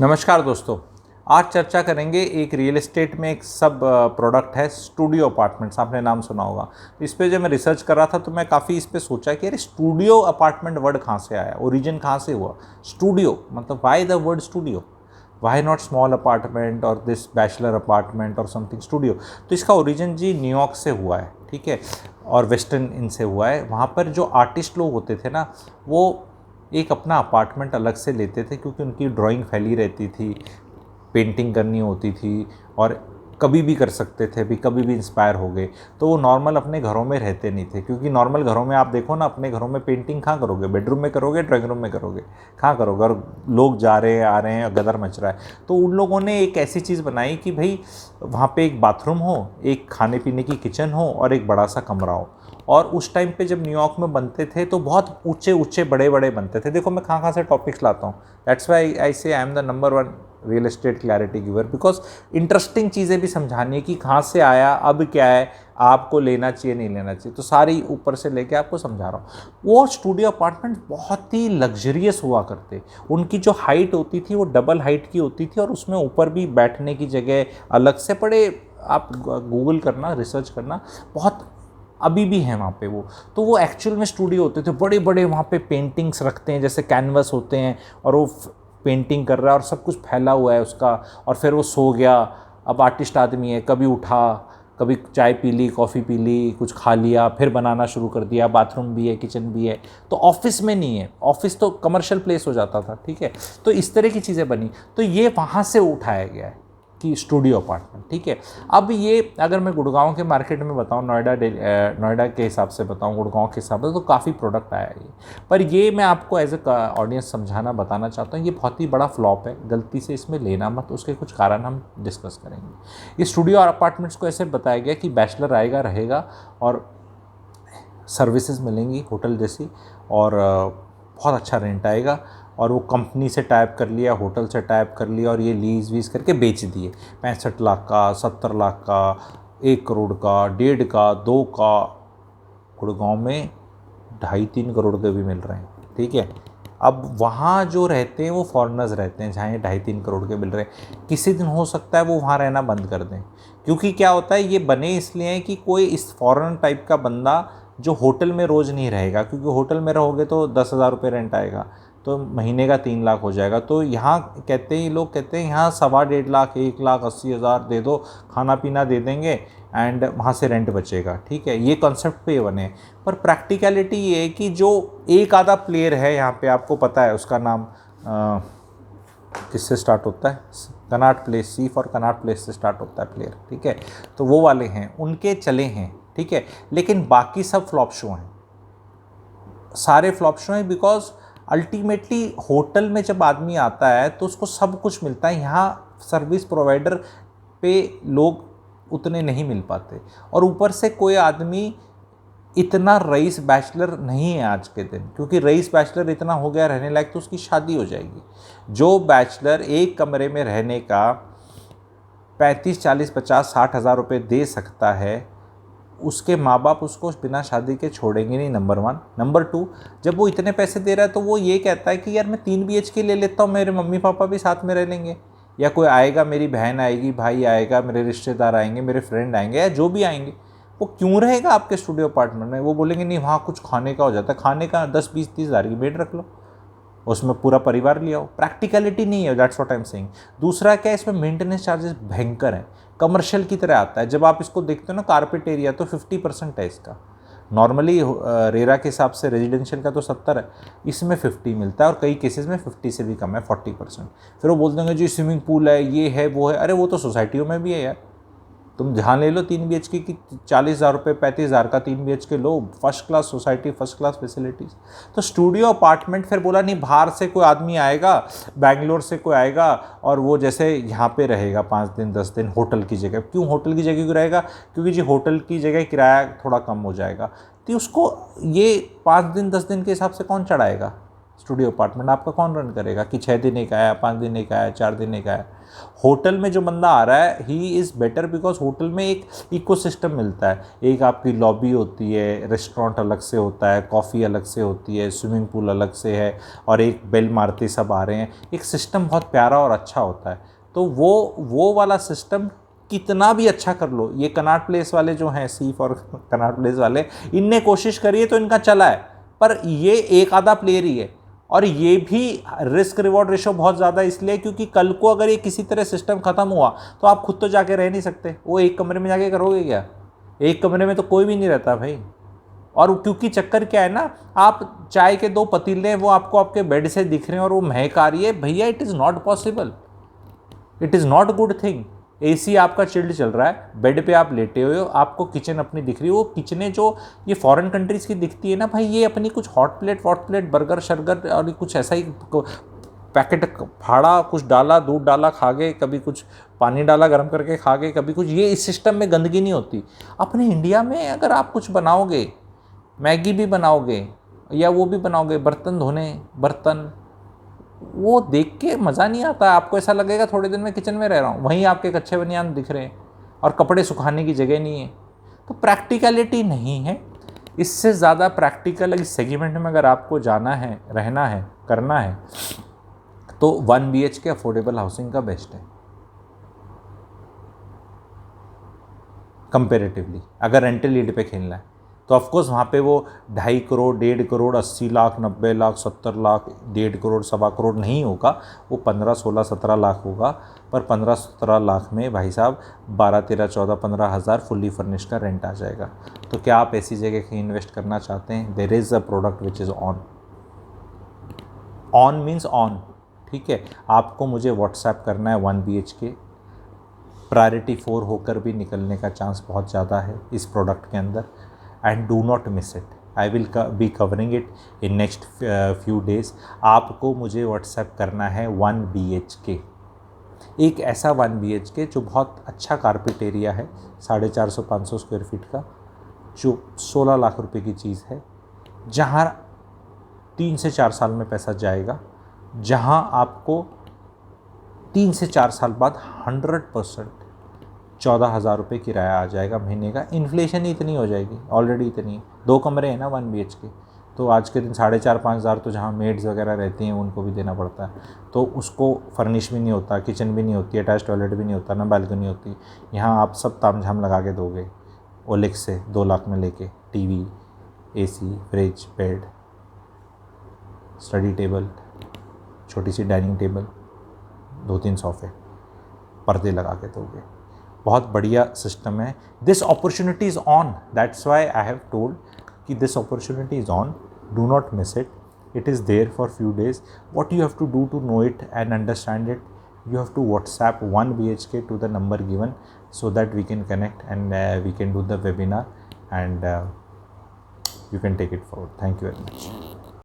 नमस्कार दोस्तों। आज चर्चा करेंगे एक रियल एस्टेट में एक सब प्रोडक्ट है स्टूडियो अपार्टमेंट्स। आपने नाम सुना होगा। इस पे जब मैं रिसर्च कर रहा था तो मैं काफ़ी इस पे सोचा कि अरे स्टूडियो अपार्टमेंट वर्ड कहाँ से आया, ओरिजिन कहाँ से हुआ। स्टूडियो मतलब why the word studio, why not small apartment और दिस बैचलर अपार्टमेंट और समथिंग स्टूडियो। तो इसका ओरिजिन जी न्यूयॉर्क से हुआ है, ठीक है, और वेस्टर्न इनसे हुआ है। वहाँ पर जो आर्टिस्ट लोग होते थे ना, वो एक अपना अपार्टमेंट अलग से लेते थे क्योंकि उनकी ड्राइंग फैली रहती थी, पेंटिंग करनी होती थी और कभी भी कर सकते थे, भी कभी भी इंस्पायर हो गए। तो वो नॉर्मल अपने घरों में रहते नहीं थे, क्योंकि नॉर्मल घरों में आप देखो ना, अपने घरों में पेंटिंग कहाँ करोगे, बेडरूम में करोगे, ड्राइंग रूम में करोगे, कहाँ करोगे। और लोग जा रहे हैं आ रहे हैं, गदर मच रहा है। तो उन लोगों ने एक ऐसी चीज़ बनाई कि भाई वहाँ पे एक बाथरूम हो, एक खाने पीने की किचन हो और एक बड़ा सा कमरा हो। और उस टाइम पे जब न्यूयॉर्क में बनते थे तो बहुत ऊंचे ऊंचे बड़े बड़े बनते थे। देखो मैं कहाँ से टॉपिक्स लाता हूँ। दैट्स वाई आई से I am the number one real estate clarity giver, because interesting चीज़ें भी समझानी है कि कहाँ से आया, अब क्या है, आपको लेना चाहिए नहीं लेना चाहिए। तो सारी ऊपर से लेके आपको समझा रहा हूँ। वो स्टूडियो अपार्टमेंट बहुत ही लग्जरियस हुआ करते। उनकी जो हाइट होती थी वो डबल हाइट की होती थी और उसमें ऊपर भी बैठने की जगह अलग से पड़े। आप गूगल करना, रिसर्च करना, बहुत अभी भी हैं वहाँ पे वो। तो वो एक्चुअल में स्टूडियो होते थे, बड़े बड़े वहाँ पे पेंटिंग्स रखते हैं जैसे कैनवस होते हैं, और वो पेंटिंग कर रहा है और सब कुछ फैला हुआ है उसका। और फिर वो सो गया। अब आर्टिस्ट आदमी है, कभी उठा, कभी चाय पी ली, कॉफ़ी पी ली, कुछ खा लिया, फिर बनाना शुरू कर दिया। बाथरूम भी है, किचन भी है। तो ऑफिस में नहीं है, ऑफिस तो कमर्शियल प्लेस हो जाता था, ठीक है। तो इस तरह की चीज़ें बनी। तो ये वहाँ से उठाया गया है कि स्टूडियो अपार्टमेंट, ठीक है। अब ये अगर मैं गुड़गांव के मार्केट में बताऊँ, नोएडा के हिसाब से बताऊँ, गुड़गांव के हिसाब से, तो काफ़ी प्रोडक्ट आया है ये। पर ये मैं आपको एज ए ऑडियंस समझाना बताना चाहता हूँ, ये बहुत ही बड़ा फ्लॉप है। गलती से इसमें लेना मत, उसके कुछ कारण हम डिस्कस करेंगे। ये स्टूडियो अपार्टमेंट्स को ऐसे बताया गया कि बैचलर आएगा, रहेगा और सर्विसेज मिलेंगी होटल जैसी, और बहुत अच्छा रेंट आएगा। और वो कंपनी से टाइप कर लिया, होटल से टाइप कर लिया और ये लीज वीज करके बेच दिए। 65 लाख का, 70 लाख का, 1 करोड़ का, 1.5 का, 2 का। गुड़गांव में 2.5-3 करोड़ के भी मिल रहे हैं, ठीक है। अब वहाँ जो रहते हैं वो फॉरेनर्स रहते हैं, जहाँ ये 2.5-3 करोड़ के मिल रहे हैं। किसी दिन हो सकता है वो वहाँ रहना बंद कर दें, क्योंकि क्या होता है, ये बने इसलिए हैं कि कोई इस फॉरेन टाइप का बंदा जो होटल में रोज़ नहीं रहेगा, क्योंकि होटल में रहोगे तो 10,000 रुपये रेंट आएगा, तो महीने का 3 लाख हो जाएगा। तो यहाँ कहते हैं, लोग कहते हैं यहाँ 1.25 लाख, 1,80,000 दे दो, खाना पीना दे देंगे एंड वहाँ से रेंट बचेगा, ठीक है। ये कॉन्सेप्ट पे बने। पर प्रैक्टिकलिटी ये है कि जो एक आधा प्लेयर है यहाँ पे, आपको पता है उसका नाम किससे स्टार्ट होता है, कनॉट प्लेस, सी फॉर कनॉट प्लेस से स्टार्ट होता है प्लेयर, ठीक है। तो वो वाले हैं, उनके चले हैं, ठीक है। लेकिन बाकी सब फ्लॉप शो हैं, सारे फ्लॉप शो हैं। बिकॉज अल्टीमेटली होटल में जब आदमी आता है तो उसको सब कुछ मिलता है। यहाँ सर्विस प्रोवाइडर पे लोग उतने नहीं मिल पाते, और ऊपर से कोई आदमी इतना रईस बैचलर नहीं है आज के दिन, क्योंकि रईस बैचलर इतना हो गया रहने लायक तो उसकी शादी हो जाएगी। जो बैचलर एक कमरे में रहने का 35, 40, 50, 60 हज़ार रुपये दे सकता है, उसके माँ बाप उसको बिना शादी के छोड़ेंगे नहीं, नंबर 1। नंबर 2, जब वो इतने पैसे दे रहा है तो वो ये कहता है कि यार मैं 3 BHK ले लेता हूँ, मेरे मम्मी पापा भी साथ में रह लेंगे, या कोई आएगा, मेरी बहन आएगी, भाई आएगा, मेरे रिश्तेदार आएंगे, मेरे फ्रेंड आएंगे, या जो भी आएंगे। वो क्यों रहेगा आपके स्टूडियो अपार्टमेंट में? वो बोलेंगे नहीं वहाँ कुछ खाने का हो जाता है, खाने का 10, 20, 30 हज़ार की बेड रख लो, उसमें पूरा परिवार ले आओ। प्रैक्टिकलिटी नहीं है, that's what I am saying. दूसरा क्या है, इसमें मेंटेनेंस चार्जेस भयंकर हैं, कमर्शियल की तरह आता है। जब आप इसको देखते हो ना, कारपेट एरिया तो 50% है इसका। नॉर्मली रेरा के हिसाब से रेजिडेंशियल का तो 70 है, इसमें 50 मिलता है, और कई केसेस में 50 से भी कम है, 40%। फिर वो बोल देंगे जी स्विमिंग पूल है, ये है, वो है। अरे वो तो सोसाइटियों में भी है यार। तुम जहाँ ले लो 3 BHK की 40,000 रुपये, 35,000 का 3 BHK लो, first class society, first class facilities. तो स्टूडियो अपार्टमेंट फिर बोला नहीं, बाहर से कोई आदमी आएगा, बैंगलोर से कोई आएगा, और वो जैसे यहाँ पे रहेगा 5 दिन 10 दिन होटल की जगह। क्यों होटल की जगह क्यों रहेगा? क्योंकि जी होटल की जगह किराया थोड़ा कम हो जाएगा। तो उसको ये 5 दिन 10 दिन के हिसाब से कौन चढ़ाएगा? स्टूडियो अपार्टमेंट आपका कौन रन करेगा कि 6 दिन एक आया, 5 दिन एक आया, 4 दिन एक आया। होटल में जो बंदा आ रहा है he is better because hotel में एक इकोसिस्टम मिलता है। एक आपकी लॉबी होती है, रेस्टोरेंट अलग से होता है, कॉफ़ी अलग से होती है, स्विमिंग पूल अलग से है, और एक बेल मारते सब आ रहे हैं। एक सिस्टम बहुत प्यारा और अच्छा होता है। तो वो वाला सिस्टम कितना भी अच्छा कर लो, ये कनॉट प्लेस वाले जो हैं, सीफ और कनॉट प्लेस वाले, इनने कोशिश करी है तो इनका चला है, पर ये एक आधा प्लेयर ही है। और ये भी रिस्क रिवॉर्ड रेशो बहुत ज़्यादा इसलिए क्योंकि कल को अगर ये किसी तरह सिस्टम ख़त्म हुआ तो आप खुद तो जाके रह नहीं सकते, वो एक कमरे में जाके करोगे क्या? एक कमरे में तो कोई भी नहीं रहता भाई। और क्योंकि चक्कर क्या है ना, आप चाय के 2 पतीले वो आपको आपके बेड से दिख रहे हैं और वो महक आ रही है, भैया it is not possible, it is not good thing. AC आपका चिल्ड चल रहा है, बेड पे आप लेटे हुए हो, आपको किचन अपनी दिख रही है। वो किचनें जो ये फॉरेन कंट्रीज़ की दिखती है ना भाई, ये अपनी कुछ हॉट प्लेट बर्गर शर्गर और कुछ ऐसा ही पैकेट फाड़ा, कुछ डाला, दूध डाला, खा गए, कभी कुछ पानी डाला गर्म करके खा गए, कभी कुछ। ये इस सिस्टम में गंदगी नहीं होती। अपने इंडिया में अगर आप कुछ बनाओगे, मैगी भी बनाओगे या वो भी बनाओगे, बर्तन धोने, बर्तन, वो देख के मज़ा नहीं आता। आपको ऐसा लगेगा थोड़े दिन में किचन में रह रहा हूँ, वहीं आपके कच्चे बनियान दिख रहे हैं और कपड़े सुखाने की जगह नहीं है। तो प्रैक्टिकलिटी नहीं है। इससे ज़्यादा प्रैक्टिकल इस सेगमेंट में अगर आपको जाना है, रहना है, करना है, तो 1 BHK अफोर्डेबल हाउसिंग का बेस्ट है कंपेरेटिवली। अगर रेंटल यील्ड पे खेलना है तो ऑफकोर्स वहाँ पे वो 2.5 करोड़, 1.5 करोड़, 80 लाख, 90 लाख, 70 लाख, 1.5 करोड़, 1.25 करोड़ नहीं होगा, वो 15, 16, 17 लाख होगा। पर 15, 17 लाख में भाई साहब 12, 13, 14, 15 हज़ार फुल्ली फर्निश्ड का रेंट आ जाएगा। तो क्या आप ऐसी जगह कहीं इन्वेस्ट करना चाहते हैं? There is a product which is on means on, ठीक है। आपको मुझे व्हाट्सएप करना है 1 BHK, प्रायोरिटी 4 होकर भी निकलने का चांस बहुत ज़्यादा है इस प्रोडक्ट के अंदर। And do not miss it, I will be covering it in next few days. आपको मुझे व्हाट्सएप करना है 1 BHK, एक ऐसा 1 BHK जो बहुत अच्छा कारपेट एरिया है, 450-500 स्क्वायर फीट का, जो 16 लाख रुपए की चीज़ है, जहाँ 3 से 4 साल में पैसा जाएगा, जहाँ आपको 3 से 4 साल बाद 100% 14,000 रुपये किराया आ जाएगा महीने का। इन्फ्लेशन ही इतनी हो जाएगी, ऑलरेडी इतनी है। 2 कमरे हैं ना 1 BHK, तो आज के दिन 4,500-5 हज़ार तो जहाँ मेड्स वगैरह रहती हैं उनको भी देना पड़ता है, तो उसको फर्निश भी नहीं होता, किचन भी नहीं होती, अटैच टॉयलेट भी नहीं होता, ना बालकनी होती। यहाँ आप सब तामझाम लगा के दोगे ओलेक्स से 2 लाख में लेके, TV, AC, fridge, bed, study table, छोटी सी डाइनिंग टेबल, 2-3 सोफे, पर्दे लगा के दोगे। बहुत बढ़िया सिस्टम है। This opportunity is on, that's why I have told कि this opportunity is on, do not miss it, it is there for few days. What you have to do to know it and understand it, you have to WhatsApp 1 BHK to the number given so that we can connect and we can do the webinar and you can take it forward. Thank you very much.